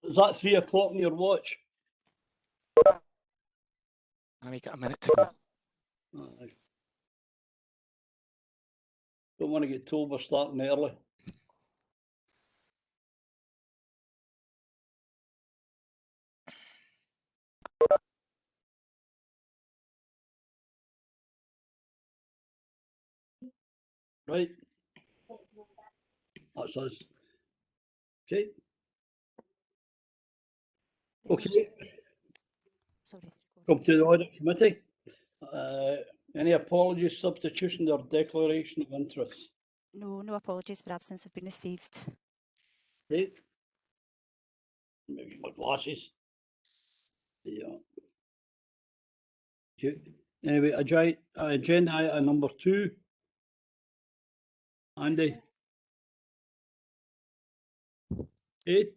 Is that 3 o'clock on your watch? I make it a minute to go. Aye. Don't want to get told we're starting early. Right. That's us. Okay. Okay. Sorry. Come to the audit committee. Any apologies, substitution, or declaration of interest? No apologies for absence have been received. Okay. Maybe my glasses. Yeah. Okay. Anyway, agenda item number 2. Andy. Okay.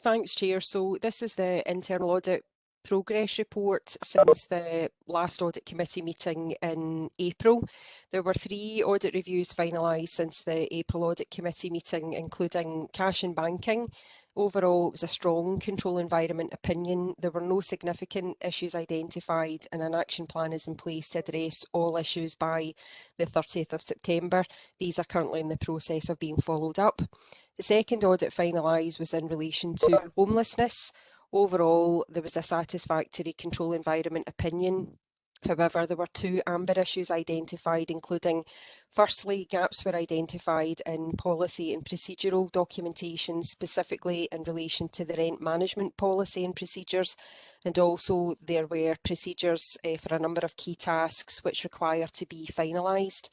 Thanks, Chair. So this is the internal audit progress report since the last audit committee meeting in April. There were 3 audit reviews finalised since the April audit committee meeting, including cash and banking. Overall, it was a strong control environment opinion. There were no significant issues identified, and an action plan is in place to address all issues by the 30th of September. These are currently in the process of being followed up. The second audit finalised was in relation to homelessness. Overall, there was a satisfactory control environment opinion. However, there were 2 amber issues identified, including, firstly, gaps were identified in policy and procedural documentation, specifically in relation to the rent management policy and procedures, and also there were procedures for a number of key tasks which require to be finalised.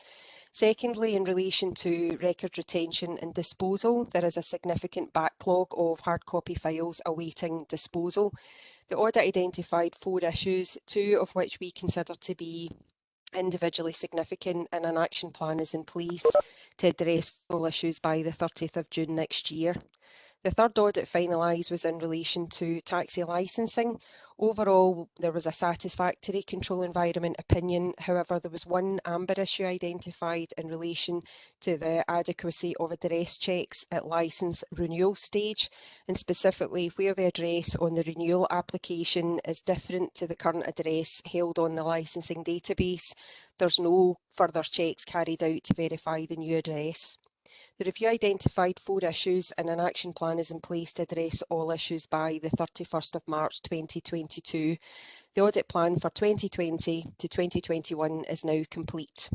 Secondly, in relation to record retention and disposal, there is a significant backlog of hard copy files awaiting disposal. The audit identified 4 issues, 2 of which we consider to be individually significant, and an action plan is in place to address all issues by the 30th of June next year. The third audit finalised was in relation to taxi licensing. Overall, there was a satisfactory control environment opinion. However, there was 1 amber issue identified in relation to the adequacy of address checks at licence renewal stage, and specifically where the address on the renewal application is different to the current address held on the licensing database. There's no further checks carried out to verify the new address. The review identified 4 issues, and an action plan is in place to address all issues by the 31st of March 2022. The audit plan for 2020 to 2021 is now complete.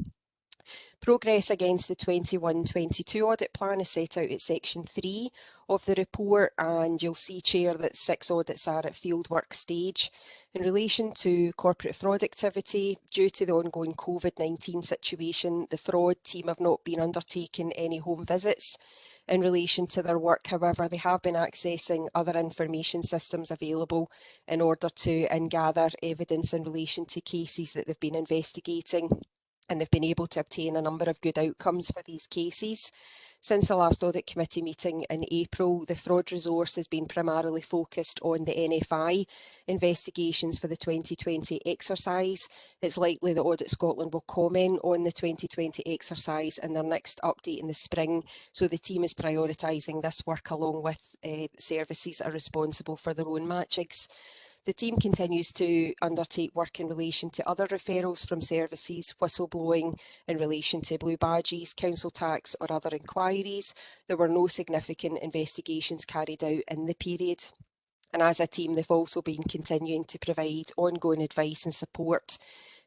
Progress against the 21-22 audit plan is set out at section 3 of the report, and you'll see, Chair, that 6 audits are at fieldwork stage. In relation to corporate fraud activity, due to the ongoing COVID-19 situation, the fraud team have not been undertaking any home visits. In relation to their work, however, they have been accessing other information systems available in order to gather evidence in relation to cases that they've been investigating, and they've been able to obtain a number of good outcomes for these cases. Since the last audit committee meeting in April, the fraud resource has been primarily focused on the NFI investigations for the 2020 exercise. It's likely that Audit Scotland will comment on the 2020 exercise in their next update in the spring, so the team is prioritising this work along with services that are responsible for their own matchings. The team continues to undertake work in relation to other referrals from services, whistleblowing in relation to blue badges, council tax or other inquiries. There were no significant investigations carried out in the period. And as a team, they've also been continuing to provide ongoing advice and support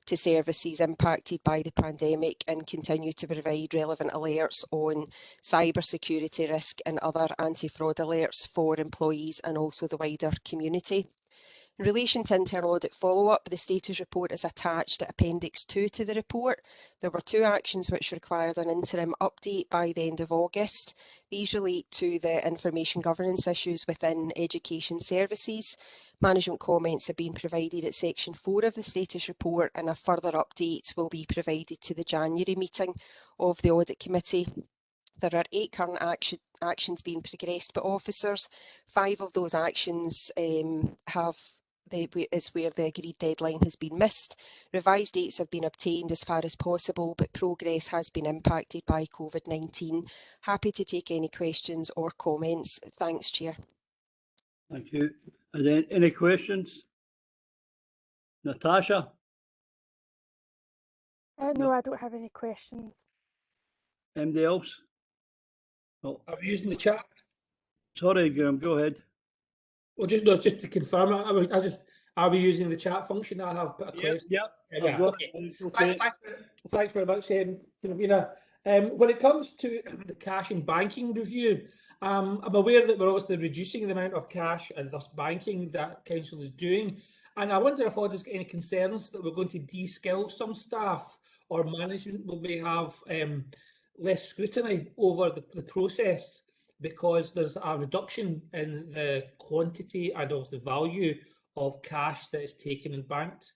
to services impacted by the pandemic, and continue to provide relevant alerts on cyber security risk and other anti-fraud alerts for employees and also the wider community. In relation to internal audit follow-up, the status report is attached at Appendix 2 to the report. There were 2 actions which required an interim update by the end of August. These relate to the information governance issues within education services. Management comments have been provided at Section 4 of the status report, and a further update will be provided to the January meeting of the Audit Committee. There are 8 current actions being progressed by officers. 5 of those actions is where the agreed deadline has been missed. Revised dates have been obtained as far as possible, but progress has been impacted by COVID-19. Happy to take any questions or comments. Thanks, Chair. Thank you. Is there any questions? Natasha? No, I don't have any questions. Anybody else? Oh, Are we using the chat? sorry, Graham, go ahead. Well, just to confirm, are we using the chat function? I have put a question. Yeah. Yeah, okay. Okay. Thanks very much, Convener. When it comes to the cash and banking review, I'm aware that we're obviously reducing the amount of cash and thus banking that Council is doing. And I wonder if Audit's got any concerns that we're going to de-skill some staff or management will may have less scrutiny over the process because there's a reduction in the quantity and also the value of cash that is taken and banked.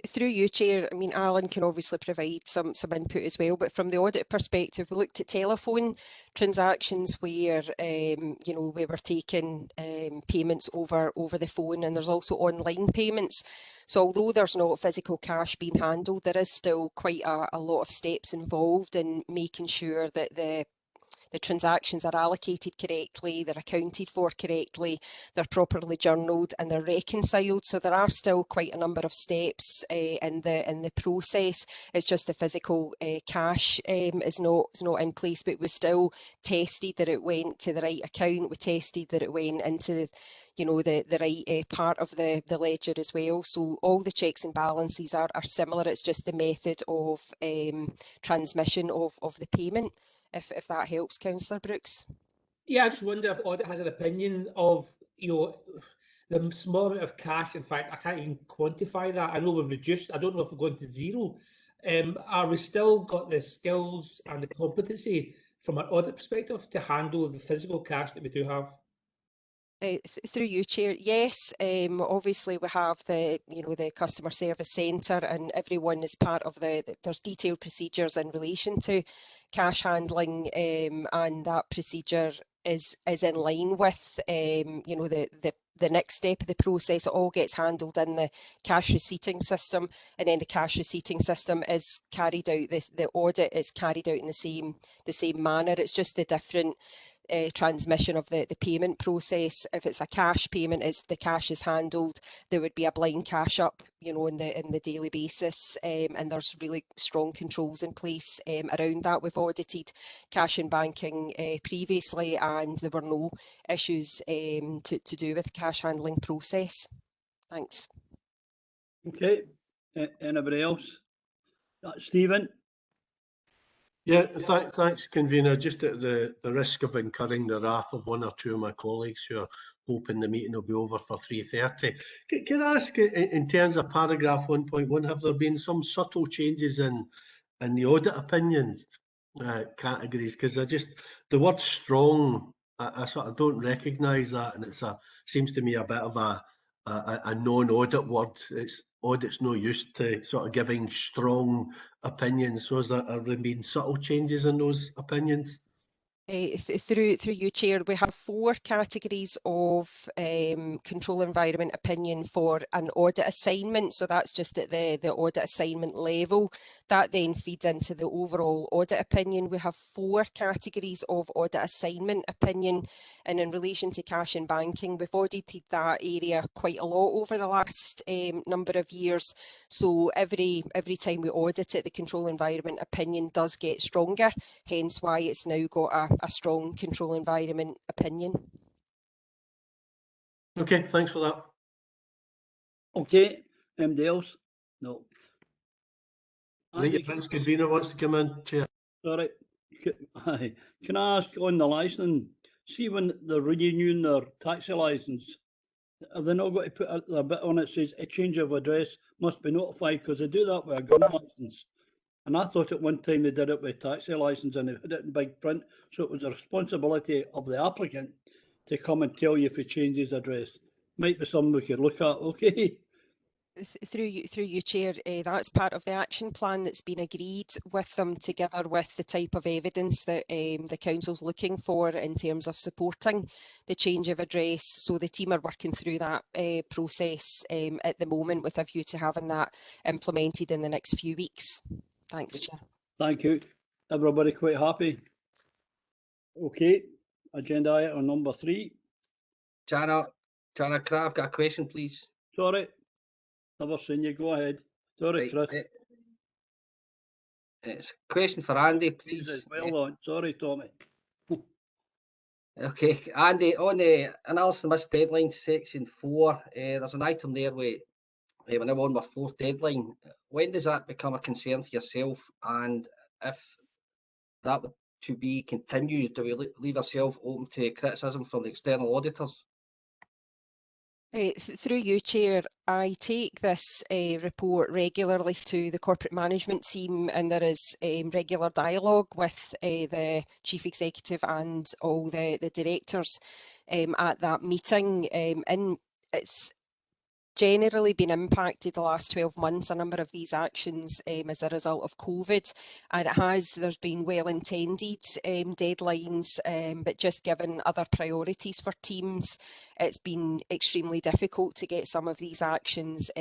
Through you, Chair, I mean, Alan can obviously provide some input as well, but from the audit perspective, we looked at telephone transactions where, you know, we were taking payments over the phone, and there's also online payments. So although there's not physical cash being handled, there is still quite a lot of steps involved in making sure that the transactions are allocated correctly, they're accounted for correctly, they're properly journaled and they're reconciled. So there are still quite a number of steps in the process. It's just the physical cash is not in place, but we still tested that it went to the right account. We tested that it went into the right part of the ledger as well. So all the checks and balances are similar. It's just the method of transmission of the payment. If that helps, Councillor Brooks. Yeah, I just wonder if Audit has an opinion of, the small amount of cash. In fact, I can't even quantify that. I know we've reduced. I don't know if we're going to zero. Are we still got the skills and the competency from an audit perspective to handle the physical cash that we do have? Through you, Chair, yes. Obviously, we have the customer service centre, and everyone is part of there's detailed procedures in relation to cash handling, and that procedure is in line with the next step of the process. It all gets handled in the cash receipting system, and then the cash receipting system is carried out. The audit is carried out in the same manner. It's just the different transmission of the payment process. If it's a cash payment, the cash is handled. There would be a blind cash up, in the daily basis, and there's really strong controls in place around that. We've audited cash and banking previously, and there were no issues to do with the cash handling process. Thanks. Okay. Anybody else? Stephen? Yeah, thanks, Convener. Just at the risk of incurring the wrath of one or two of my colleagues who are hoping the meeting will be over for 3:30. Can I ask, in terms of paragraph 1.1, have there been some subtle changes in the audit opinions categories? Because the word strong, I sort of don't recognise that, and seems to me a bit of a non-audit word. Audit's no used to sort of giving strong opinions. So have there been subtle changes in those opinions? Through you, Chair, we have 4 categories of control environment opinion for an audit assignment. So that's just at the audit assignment level. That then feeds into the overall audit opinion. We have 4 categories of audit assignment opinion. And in relation to cash and banking, we've audited that area quite a lot over the last number of years. So every time we audit it, the control environment opinion does get stronger, hence why it's now got a strong control environment opinion. Okay, thanks for that. Okay. Anybody else? No. I think if Vince Convener wants to come in, Chair. Sorry. Can I ask on the licence, see when they're renewing their taxi licence, are they not going to put a bit on it says a change of address must be notified, because they do that with a gun licence? And I thought at one time they did it with a taxi licence and they put it in big print, so it was a responsibility of the applicant to come and tell you if he changed his address. Might be something we could look at, okay? Through you, Chair, that's part of the action plan that's been agreed with them, together with the type of evidence that the Council's looking for in terms of supporting the change of address. So the team are working through that process at the moment, with a view to having that implemented in the next few weeks. Thanks, Chair. Thank you. Everybody quite happy? Okay. agenda item number 3. Jana, I've got a question, please. Sorry, never seen you. Go ahead. Sorry, Right, Chris. it's a question for Andy, please. Jesus, well on. Sorry, Tommy. Okay, Andy, on the analysis of missed deadline section 4, there's an item there where we're now on our 4th deadline. When does that become a concern for yourself? And if that were to be continued, do we leave ourselves open to criticism from the external auditors? Through you, Chair, I take this report regularly to the corporate management team, and there is regular dialogue with the Chief Executive and all the directors at that meeting. And it's generally been impacted the last 12 months, a number of these actions as a result of COVID, and there's been well-intended deadlines, but just given other priorities for teams, it's been extremely difficult to get some of these actions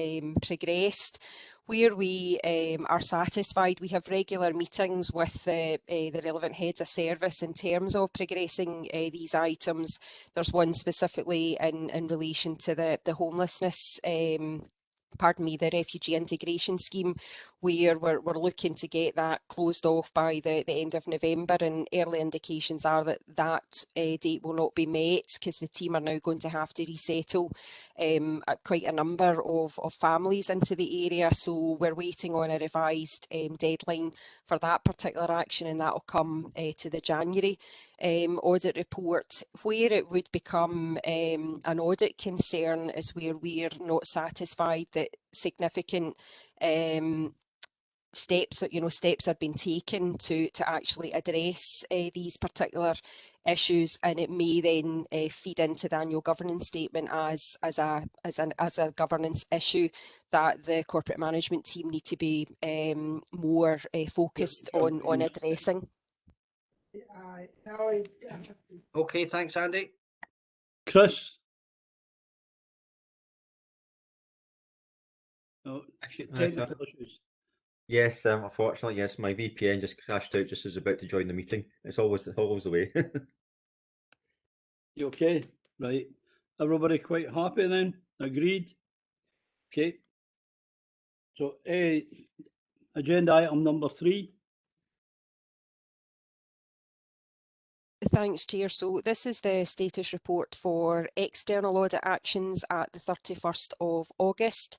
progressed. Where we are satisfied, we have regular meetings with the relevant heads of service in terms of progressing these items. There's one specifically in relation to the homelessness, the refugee integration scheme, where we're looking to get that closed off by the end of November, and early indications are that date will not be met because the team are now going to have to resettle quite a number of families into the area. So we're waiting on a revised deadline for that particular action, and that will come to the January audit report. Where it would become an audit concern is where we're not satisfied that significant steps have been taken to actually address these particular issues, and it may then feed into the annual governance statement as a governance issue that the corporate management team need to be more focused on addressing. Okay, thanks, Andy. Chris? No, technical issues. Yes, unfortunately, yes, my VPN just crashed out just as I was about to join the meeting. It's always the way. You okay? Right. Everybody quite happy then? Agreed? Okay. So, agenda item number 3. Thanks, Chair. So this is the status report for external audit actions at the 31st of August.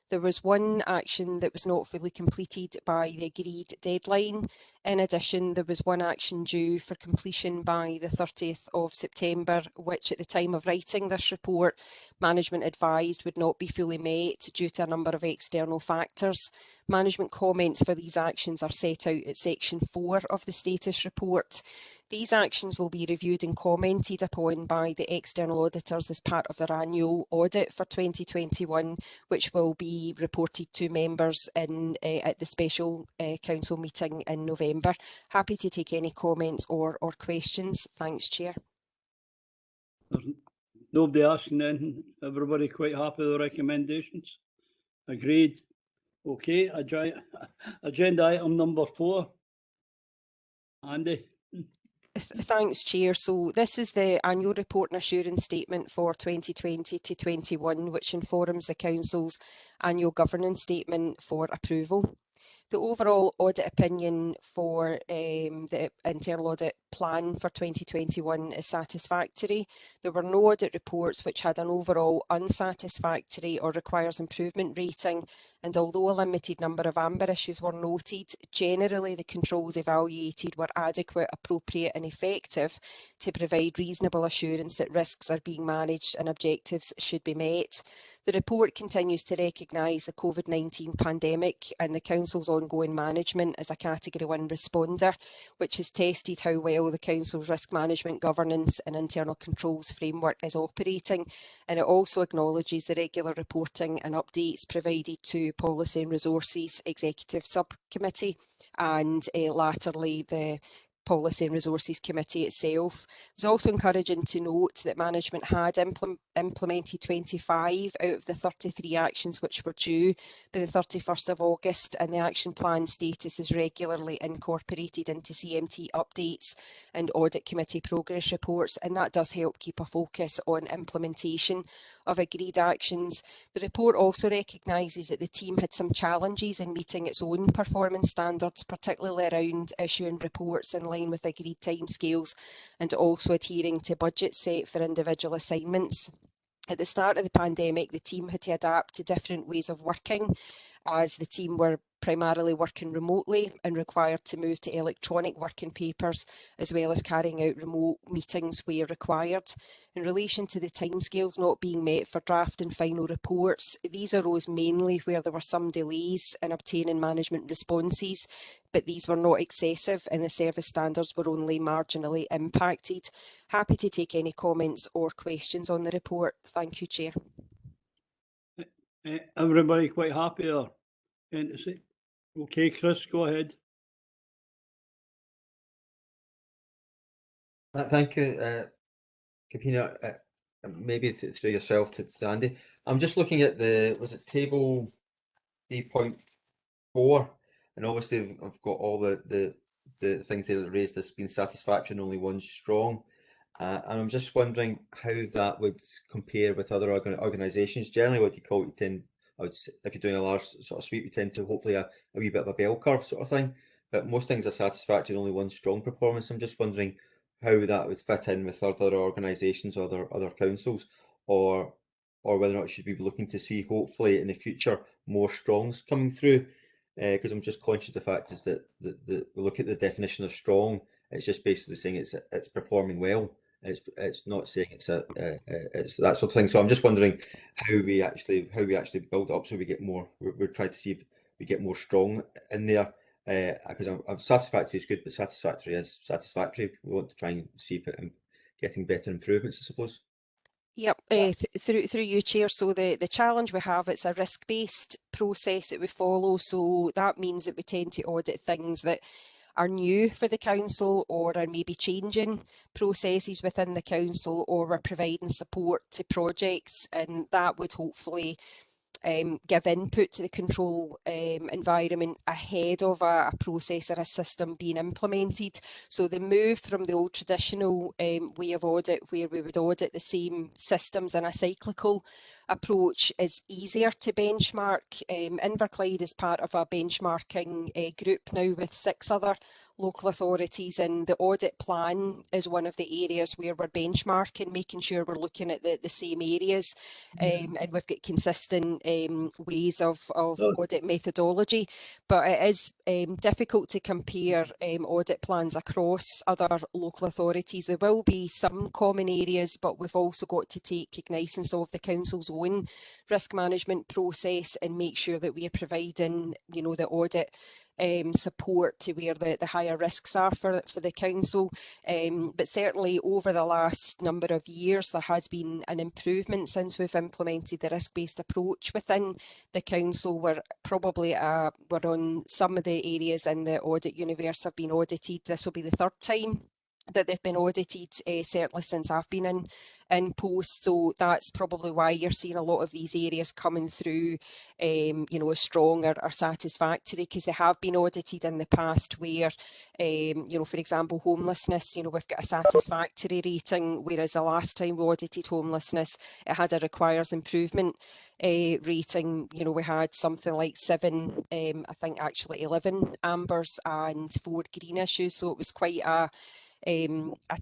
There was one action that was not fully completed by the agreed deadline. In addition, there was one action due for completion by the 30th of September, which at the time of writing this report, management advised would not be fully met due to a number of external factors. Management comments for these actions are set out at section 4 of the status report. These actions will be reviewed and commented upon by the external auditors as part of their annual audit for 2021, which will be reported to members at the special council meeting in November. Happy to take any comments or questions. Thanks, Chair. There's nobody asking anything. Everybody quite happy with the recommendations? Agreed. Okay, agenda item number 4. Andy? Thanks, Chair. So this is the annual report and assurance statement for 2020 to 21, which informs the Council's annual governance statement for approval. The overall audit opinion for the internal audit plan for 2021 is satisfactory. There were no audit reports which had an overall unsatisfactory or requires improvement rating, and although a limited number of amber issues were noted, generally the controls evaluated were adequate, appropriate and effective to provide reasonable assurance that risks are being managed and objectives should be met. The report continues to recognise the COVID-19 pandemic and the Council's ongoing management as a Category 1 responder, which has tested how well the Council's risk management, governance and internal controls framework is operating, and it also acknowledges the regular reporting and updates provided to Policy and Resources Executive Subcommittee and latterly the Policy and Resources Committee itself. It was also encouraging to note that management had implemented 25 out of the 33 actions which were due by the 31st of August, and the action plan status is regularly incorporated into CMT updates and Audit Committee progress reports, and that does help keep a focus on implementation of agreed actions. The report also recognises that the team had some challenges in meeting its own performance standards, particularly around issuing reports in line with agreed timescales and also adhering to budgets set for individual assignments. At the start of the pandemic, the team had to adapt to different ways of working, as the team were primarily working remotely and required to move to electronic working papers, as well as carrying out remote meetings where required. In relation to the timescales not being met for draft and final reports, these arose mainly where there were some delays in obtaining management responses, but these were not excessive and the service standards were only marginally impacted. Happy to take any comments or questions on the report. Thank you, Chair. Everybody quite happy there? Okay, Chris, go ahead. Thank you, Katrina. Maybe through yourself to Andy. I'm just looking at was it table 3.4, and obviously I've got all the things there that raised as being satisfactory and only one strong. And I'm just wondering how that would compare with other organisations. Generally, what you call it, if you're doing a large sort of sweep, you tend to hopefully a wee bit of a bell curve sort of thing. But most things are satisfactory and only one strong performance. I'm just wondering how that would fit in with other organisations or other councils, or whether or not should we be looking to see, hopefully in the future, more strongs coming through. Because I'm just conscious of the fact is that we look at the definition of strong, it's just basically saying it's performing well. It's not saying it's that sort of thing. So I'm just wondering how we actually build it up so we get more. We're trying to see if we get more strong in there. Because I'm satisfactory is good, but satisfactory is satisfactory. We want to try and see if I'm getting better improvements, I suppose. Yep, through you, Chair. So the challenge we have, it's a risk-based process that we follow. So that means that we tend to audit things that are new for the council or are maybe changing processes within the council, or we're providing support to projects, and that would hopefully give input to the control environment ahead of a process or a system being implemented. So the move from the old traditional way of audit, where we would audit the same systems in a cyclical approach, is easier to benchmark. Inverclyde is part of a benchmarking group now with 6 other local authorities, and the audit plan is one of the areas where we're benchmarking, making sure we're looking at the same areas, and we've got consistent ways of audit methodology. But it is difficult to compare audit plans across other local authorities. There will be some common areas, but we've also got to take cognizance of the council's own risk management process and make sure that we are providing, the audit support to where the higher risks are for the council. But certainly over the last number of years, there has been an improvement since we've implemented the risk-based approach within the council. We're probably we're on some of the areas in the audit universe have been audited. This will be the 3rd time that they've been audited, certainly since I've been in post. So that's probably why you're seeing a lot of these areas coming through, as strong or satisfactory, because they have been audited in the past where, for example, homelessness, we've got a satisfactory rating, whereas the last time we audited homelessness, it had a requires improvement rating. We had something like 7, I think actually 11 ambers and 4 green issues. So it was quite a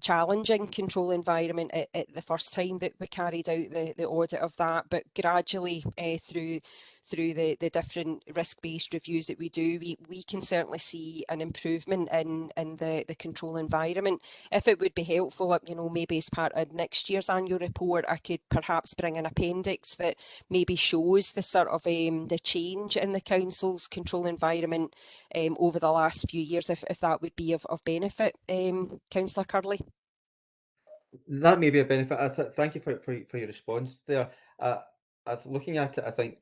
challenging control environment at the first time that we carried out the audit of that, but gradually through the different risk-based reviews that we do, we can certainly see an improvement in the control environment. If it would be helpful, maybe as part of next year's annual report, I could perhaps bring an appendix that maybe shows the sort of the change in the council's control environment over the last few years, if that would be of benefit. Councillor Curley. That may be a benefit. Thank you for your response there. Looking at it, I think,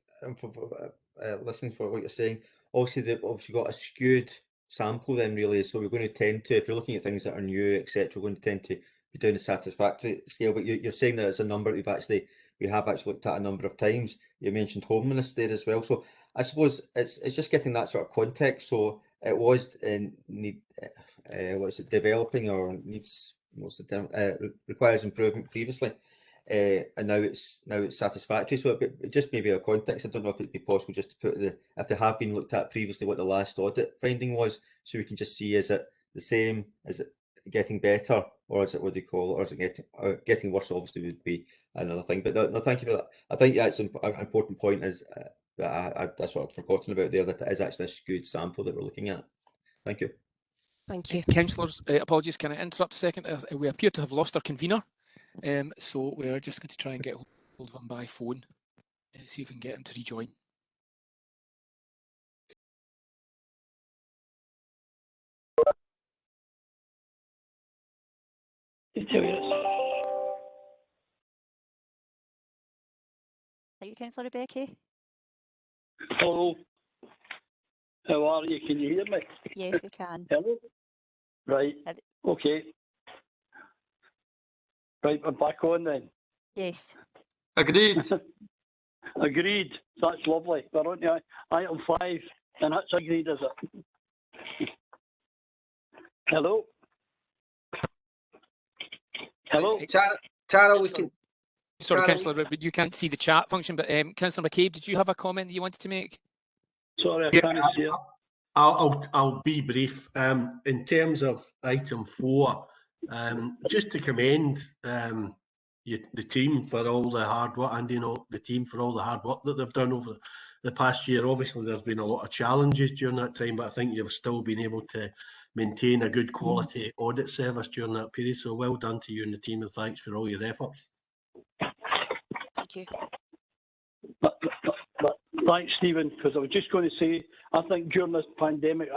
listening to what you're saying, obviously got a skewed sample then really. So we're going to tend to, if you're looking at things that are new, etc., we're going to tend to be down the satisfactory scale. But you're saying that it's a number we have actually looked at a number of times. You mentioned homelessness there as well. So I suppose it's just getting that sort of context. So it was developing or needs requires improvement previously. And now it's satisfactory. So it just maybe a context. I don't know if it'd be possible just to put if they have been looked at previously, what the last audit finding was, so we can just see, is it the same, is it getting better, or is it what do you call it, or is it getting worse? Obviously would be another thing. But no, thank you for that. I think that's an important point is that I sort of forgotten about there, that it is actually a good sample that we're looking at. Thank you. Thank you. Councillors, apologies, can I interrupt a second? We appear to have lost our convener. So we're just going to try and get hold of him by phone, see if we can get him to rejoin. Are you Councillor Rebecca? Hello. How are you? Can you hear me? Yes, we can. Hello. Right. Okay. Right, we're back on then. Yes. Agreed. Agreed. That's lovely. We're on to item 5, and that's agreed, is it? Hello? Hello? Tara, we can... Sorry, Tara, Councillor, but you can't see the chat function, but Councillor McCabe, did you have a comment that you wanted to make? Sorry, I can't see it. I'll be brief. In terms of item 4, just to commend the team for all the hard work, and the team for all the hard work that they've done over the past year. Obviously, there's been a lot of challenges during that time, but I think you've still been able to maintain a good quality audit service during that period. So well done to you and the team, and thanks for all your efforts. Thank you. But thanks, Stephen, because I was just going to say, I think during this pandemic,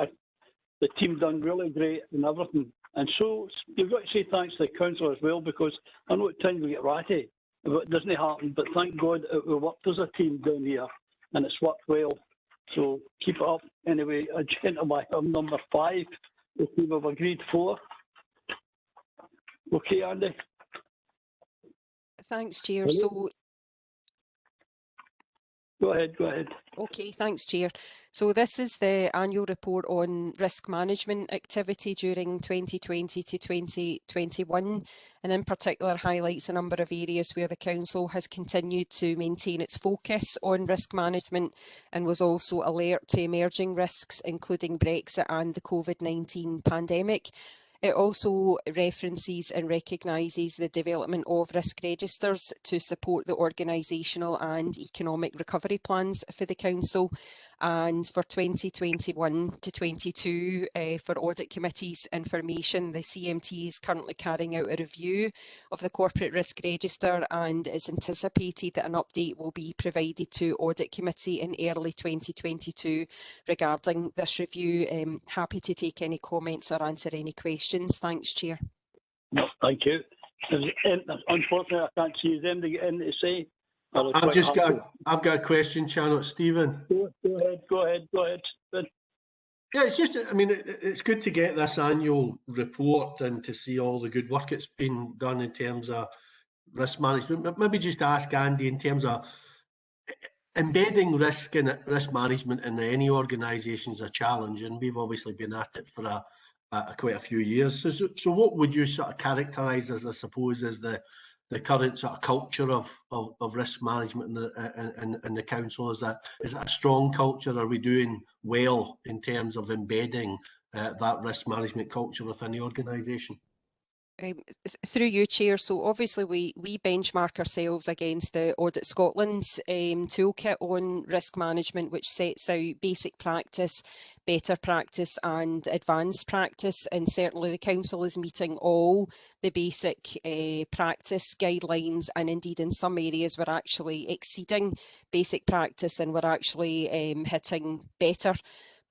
the team done really great and everything. And so you've got to say thanks to the council as well, because I know at times we get ratty if it doesn't happen, but thank God we worked as a team down here and it's worked well. So keep it up. Anyway, agenda item number 5, the team have agreed 4. Okay, Andy? Thanks, Chair. Hello? So Go ahead. okay, thanks, Chair. So this is the annual report on risk management activity during 2020 to 2021, and in particular highlights a number of areas where the Council has continued to maintain its focus on risk management and was also alert to emerging risks, including Brexit and the COVID-19 pandemic. It also references and recognises the development of risk registers to support the organisational and economic recovery plans for the Council. And for 2021 to 22, for Audit Committee's information, the CMT is currently carrying out a review of the Corporate Risk Register, and it's anticipated that an update will be provided to Audit Committee in early 2022 regarding this review. Happy to take any comments or answer any questions. Thanks, Chair. No, thank you. Unfortunately, I can't see them to get in to say. I've got a question, Chair, Stephen. Go ahead. Yeah, it's just, I mean, it's good to get this annual report and to see all the good work that's been done in terms of risk management. But maybe just ask Andy in terms of embedding risk management in any organisation is a challenge, and we've obviously been at it for quite a few years. So what would you sort of characterise as, I suppose, as the current sort of culture of risk management in the Council? Is it a strong culture? Are we doing well in terms of embedding that risk management culture within the organisation? Through you, Chair. So obviously we benchmark ourselves against the Audit Scotland's toolkit on risk management, which sets out basic practice, better practice and advanced practice. And certainly the Council is meeting all the basic practice guidelines, and indeed in some areas we're actually exceeding basic practice and we're actually hitting better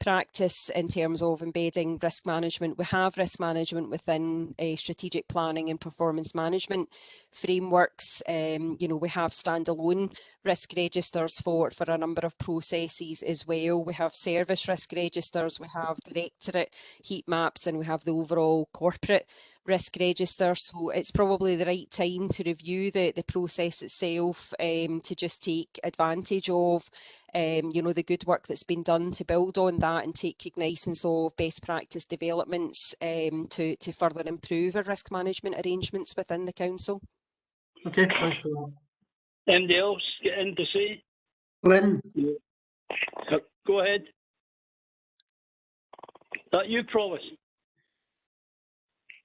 practice in terms of embedding risk management. We have risk management within strategic planning and performance management frameworks. You know, we have standalone risk registers for a number of processes as well. We have service risk registers, we have directorate heat maps, and we have the overall corporate risk register. So it's probably the right time to review the process itself, to just take advantage of you know, the good work that's been done to build on that and take cognizance of best practice developments to further improve our risk management arrangements within the council. Okay, thanks for that. Anybody else get in to say? Glenn? Go ahead. That you, Provost?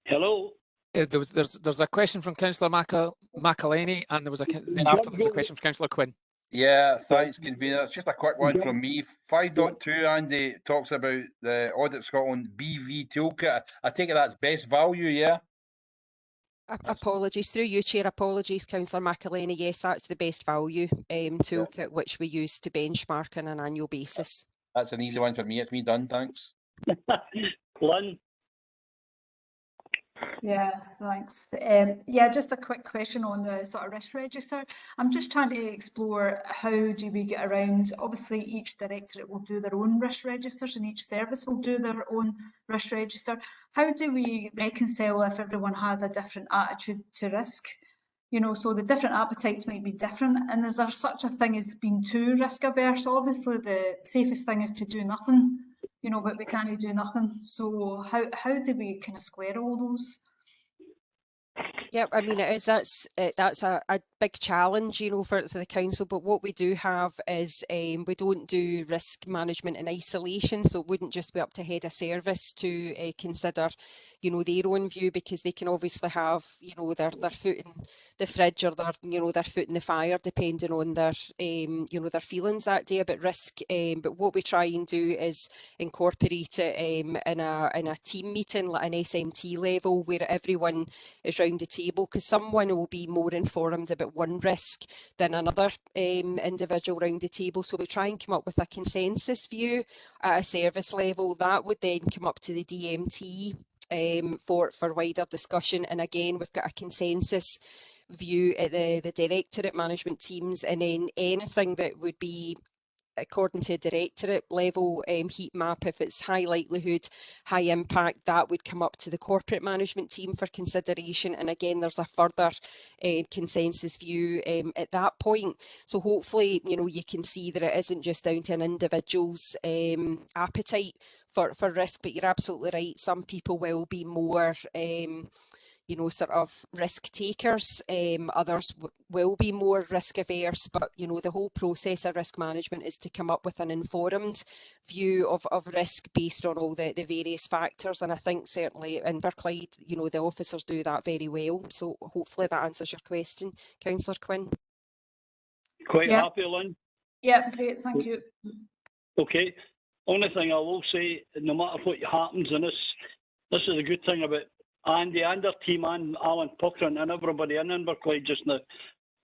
Hello? There's a question from Councillor McElhenney, and then after there's a question from Councillor Quinn. Yeah, thanks, convener. It's just a quick one from me. 5.2, Andy, talks about the Audit Scotland BV toolkit. I take it that's best value, yeah? Apologies, through you, Chair, apologies, Councillor McElhenney. Yes, that's the best value toolkit, which we use to benchmark on an annual basis. That's an easy one for me. It's me done, thanks. Lynn? Yeah, thanks. Yeah, just a quick question on the sort of risk register. I'm just trying to explore how do we get around, obviously each directorate will do their own risk registers and each service will do their own risk register. How do we reconcile if everyone has a different attitude to risk? You know, so the different appetites might be different, and is there such a thing as being too risk averse? Obviously the safest thing is to do nothing, you know, but we can't do nothing. So how do we kind of square all those? Yeah, I mean, that's a big challenge, you know, for the council. But what we do have is we don't do risk management in isolation, so it wouldn't just be up to head of service to consider, you know, their own view, because they can obviously have, you know, their foot in the fridge or their, you know, their foot in the fire, depending on their you know, their feelings that day about risk. But what we try and do is incorporate it in a team meeting, like an SMT level, where everyone is round the table, because someone will be more informed about one risk than another individual round the table. So we try and come up with a consensus view at a service level that would then come up to the DMT for wider discussion. And again, we've got a consensus view at the directorate management teams, and then anything that would be according to directorate level heat map, if it's high likelihood, high impact, that would come up to the corporate management team for consideration. And again, there's a further consensus view at that point. So hopefully, you know, you can see that it isn't just down to an individual's appetite for risk, but you're absolutely right. Some people will be more you know, sort of risk takers. Others will be more risk averse, but, you know, the whole process of risk management is to come up with an informed view of risk based on all the various factors. And I think certainly in Inverclyde, you know, the officers do that very well. So hopefully that answers your question, Councillor Quinn. Quite happy, Lynn? Yeah, great, thank you. Okay. Only thing I will say, no matter what happens in this is a good thing about Andy and their team and Alan Puckrin and everybody in Inverclyde just now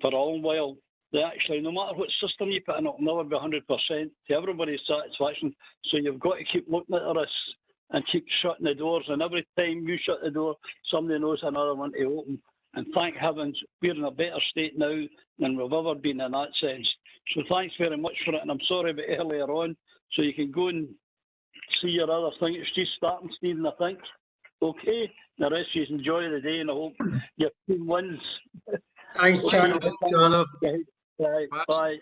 for a long while. They actually, no matter what system you put in, it'll never be 100% to everybody's satisfaction. So you've got to keep looking at this and keep shutting the doors. And every time you shut the door, somebody knows another one to open. And thank heavens, we're in a better state now than we've ever been in that sense. So thanks very much for it. And I'm sorry about earlier on. So you can go and see your other thing. It's just starting, Stephen, I think. Okay, the rest of you enjoy the day, and I hope your team wins. Thanks, Channel. Bye. Bye.